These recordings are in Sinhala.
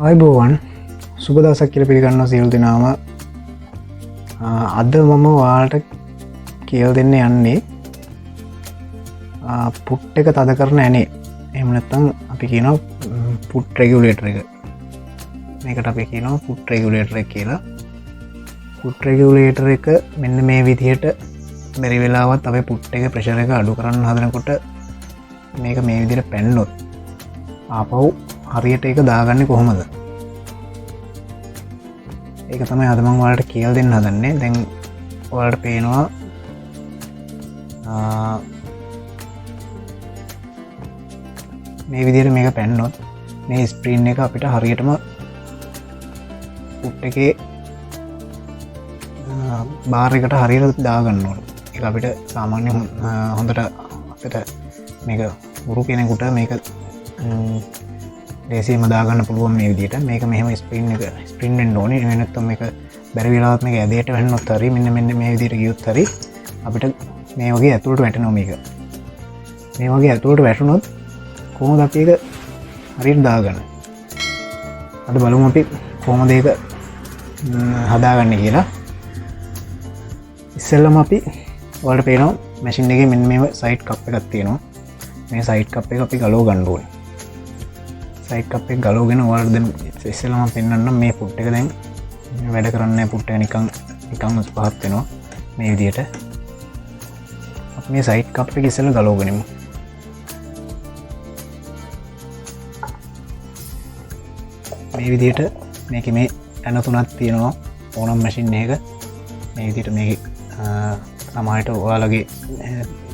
ආයුබෝවන් සුබ දවසක් කියලා පිළිගන්නවා සියලු දෙනාම. අද මම ඔයාලට කියලා දෙන්න යන්නේ පුට් එක තද කරන ඇනේ. එහෙම නැත්නම් අපි කියනවා පුට් රෙගියුලේටර් එක. මේකට අපි කියනවා පුට් රෙගියුලේටර් එක කියලා. පුට් රෙගියුලේටර් එක මෙන්න මේ විදිහට බැරි වෙලාවත් අපේ පුට් එක ප්‍රෙෂර් එක අඩු කරන්න හදනකොට මේක මේ විදිහට පැන්නොත් ආපහු හරියට ඒක දාගන්නේ කොහොමද? ඒක තමයි අද මම ඔයාලට කියලා දෙන්න හදන්නේ. දැන් ඔයාලට පේනවා මේ විදිහට මේක පැන්නොත් මේ ස්ක්‍රීන් එක අපිට හරියටම පුට් එකේ බාර් එකට හරියට දාගන්න ඕන. ඒක අපිට සාමාන්‍ය හොඳට අපිට මේක ගුරු කෙනෙකුට මේක ලේසියෙන්ම දාගන්න පුළුවන් මේ විදිහට. මේක මෙහෙම ස්ක්‍රීන් වෙන්න ඕනේ. එහෙම නැත්නම් මේක බැරි වෙලාවත් මේක ඇදයට වැටෙනොත් හරි මෙන්න මේ විදිහට ගියොත් හරි අපිට මේ වගේ ඇතුළට වැටෙනවා මේක. මේ වගේ ඇතුළට වැටුනොත් කොහොමද අපි ඒක හරියට දාගන්නේ? අද බලමු අපි කොහොමද ඒක හදාගන්නේ කියලා. ඉස්සෙල්ලම අපි ඔයාලට පේනවා මැෂින් එකේ මෙන්න මේ සයිඩ් කප් එකක් තියෙනවා. මේ සයිඩ් කප් එක අපි ගලව ගන්න ඕනේ. සයිඩ් කප් එක ගලවගෙන ඔයාලට දැන් ඉස්සෙල්ලාම පෙන්නන්නම් මේ පුට් එක දැන් වැඩ කරන්නේ නැහැ. පුට් එක නිකන් පහත් වෙනවා මේ විදිහට. අපි මේ සයිඩ් කප් එක ඉස්සෙල්ලා ගලවගෙනමු. මේ විදිහට මේකේ මේ ඇන තුනක් තියෙනවා ඕනම් මැෂින් එකක. මේ විදිහට මේක සමහරට ඔයාලගේ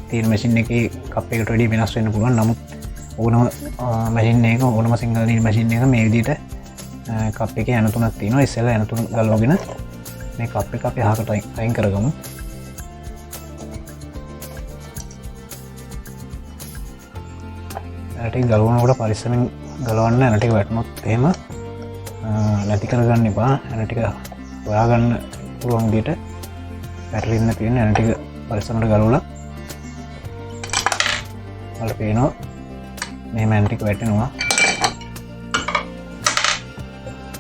තියෙන මැෂින් එකේ කප් එකට වැඩි වෙනස් වෙන්න පුළුවන්. නමුත් ඕනම මැෂින් එක ඕනම සිංගල් නීඩ් මැෂින් එක මේ විදිහට කප් එකේ ඇන තුනක් තියෙනවා. ඉස්සෙල්ලා ඇන තුන ගලවගෙන මේ කප් එක අපි අහකට අයින් කරගමු. ඇන ටික ගලවනකොට පරිස්සමෙන් ගලවන්න. ඇන ටික වැටුනොත් එහෙම නැති කරගන්න එපා. ඇන ටික හොයාගන්න පුළුවන් විදිහට පැටලෙන්න තියෙන ඇන ටික පරිස්සමට ගලවලා ඔයාලට පේනවා මේ ඇන ටික වැටෙනවා.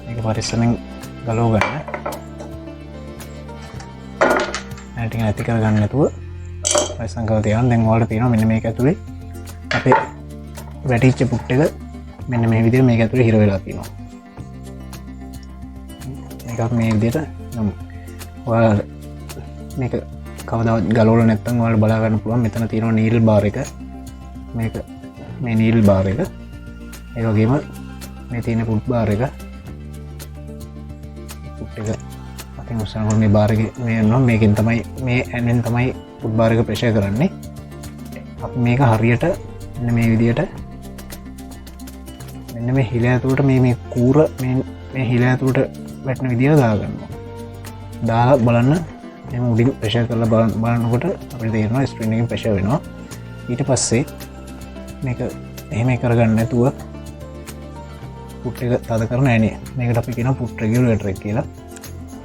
මේක පරිස්සමෙන් ගලව ගන්න. ඇන ටික නැති කරගන්න නැතුව පරිස්සම් කරලා තියන්න. දැන් ඔයාලට පේනවා මෙන්න මේක ඇතුලේ අපේ වැටිච්ච පුට් එක මෙන්න මේ විදිහට මේක ඇතුලේ හිර වෙලා තියෙනවා. මේක මේ විදිහට ඔයාලා මේක කවදාවත් ගලවලා නැත්නම් ඔයාලට බලා ගන්න පුළුවන්. මෙතන තියෙනවා නීල් බාර් එක. මේක මේ නීල් බාර් එක. ඒ වගේම මේ තියෙන පුට් බාර් එක. පුට් එක අතින් උස්සනකොට මේ බාර් එකේ මේ යනවා. මේකෙන් තමයි මේ ඇනෙන් තමයි පුට් බාර් එක ප්‍රෙෂර් කරන්නේ. අපි මේක හරියට මෙන්න මේ විදිහට මෙන්න මේ හිල ඇතුළට මේ කූර මේ හිල ඇතුළට වැටෙන විදිහට දාගන්නවා. දාලා බලන්න එම උඩින් ප්‍රෙෂර් කරලා බලනකොට අපිට තේරෙනවා ස්ක්‍රීන් එකෙන් ප්‍රෙෂර් වෙනවා. ඊට පස්සේ මේක එහෙම කරගන්න නැතුව පුට් එක තද කරන ඇනේ. මේකට අපි කියනවා පුට් රෙගියුලේටර් එක කියලා.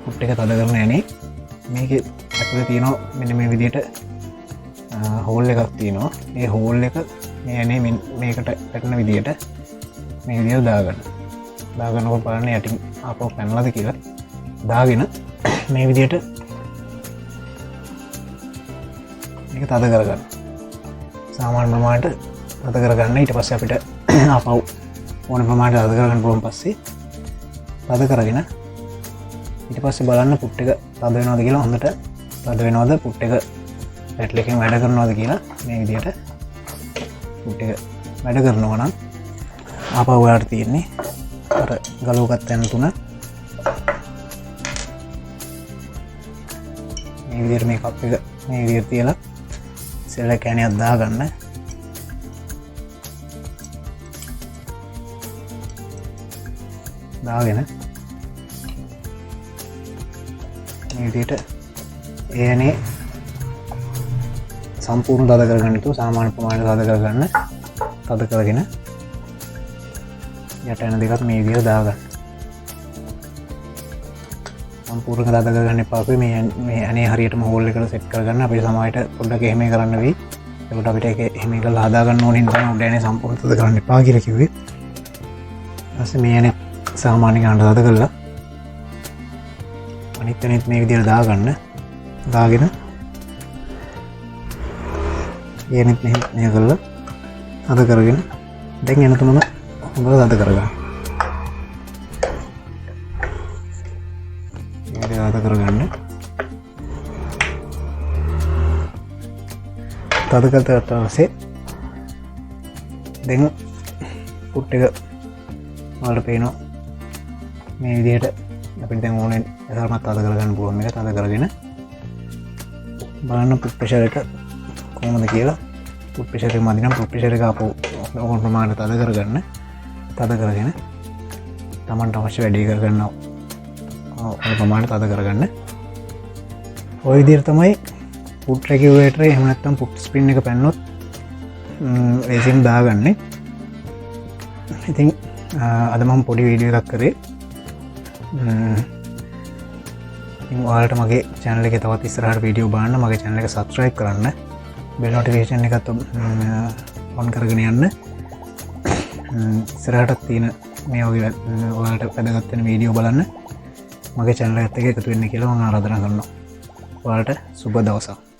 පුට් එක තද කරන ඇනේ මේකේ ඇතුලේ තියෙනවා මෙන්න මේ විදිහට හෝල් එකක් තියෙනවා. මේ හෝල් එක මේ ඇනේ මේකට වැටෙන විදිහට මේ විදිහට දාගන්න. දාගන්නකොට බලන්න යටින් ආපහු පැනලාද කියලා. දාගෙන මේ විදිහට මේක තද කරගන්න. සාමාන්‍ය ප්‍රමාණයට තද කරගන්න. ඊට පස්සේ අපිට ආපහු ඕන ප්‍රමාණයට තද කරගන්න පුළුවන්. පස්සේ තද කරගෙන ඊට පස්සේ බලන්න පුට් එක තද වෙනවද කියලා. හොඳට තද වෙනවද පුට් එක පැටල් එකෙන් වැඩ කරනවද කියලා. මේ විදිහට පුට් එක වැඩ කරනවා නම් ආපහු ඔයාලට තියෙන්නේ අර ගලවගත්ත යන තුන මේ විදිහට මේ කප් එක මේ විදිහට තියලා ඉස්සෙල්ලා කෑනියක් දාගන්න. දාගෙන මේ විදිහට ඒනේ සම්පූර්ණ තද කරගන්න තු සාමාන්‍ය ප්‍රමාණයට තද කරගන්න. තද කරගෙන යට එන දෙකත් මේ විදිහට දාගන්න. සම්පූර්ණ තද කරගන්න එපා. අපි මේ අනේ හරියටම හෝල් එකට සෙට් කරගන්න. අපිට සමහරට පොඩ්ඩක් එහෙම කරන්න වෙයි. ඒකට අපිට ඒක එහෙම කරලා හදා ගන්න ඕනේ. හින්දා උඩ යන්නේ සම්පූර්ණ තද කරන්න එපා කියලා කිව්වේ. ඊපස්සේ මේ යන්නේ සාමාන්‍ය ගානට තද කරලා අනිත් තැනෙත් මේ විදිහට දාගන්න. දාගෙන ඊනෙත් මෙහෙ කරලා තද කරගෙන දැන් එන තුනම හොඳට තද කරගන්න. මේක තද කරගන්න. තද කරලා පස්සේ දැන් පුට් එක වලට පේනවා මේ විදිහට අපිට දැන් ඕනේ තරමක් තද කරගන්න පුළුවන්. මේක තද කරගෙන බලන්න පුට් ප්‍රෙෂර් එක කොහොමද කියලා. පුට් ප්‍රෙෂර් එක මදි නම් පුට් ප්‍රෙෂර් එක ආපහු ඕන ප්‍රමාණයට තද කරගන්න. තද කරගෙන Tamanට අවශ්‍ය වැඩේ කරගන්න ඕන ප්‍රමාණයට තද කරගන්න. ඔය විදිහට තමයි පුට් රෙගියුලේටර් එහෙම නැත්නම් පුට් ස්ප්‍රින් එක පැන්නොත් රේසින් දාගන්නේ. ඉතින් අද මම පොඩි වීඩියෝ එකක් කරේ. ඔයාලට මගේ channel එකේ තවත් ඉස්සරහට වීඩියෝ බලන්න මගේ channel එක subscribe කරන්න. bell notification එකත් on කරගෙන යන්න. ඉස්සරහට තියෙන මේ වගේ ඔයාලට වැදගත් වෙන වීඩියෝ බලන්න මගේ channel එකත් එක්ක එකතු වෙන්න කියලා මම ආරාධනා කරනවා. ඔයාලට සුබ දවසක්.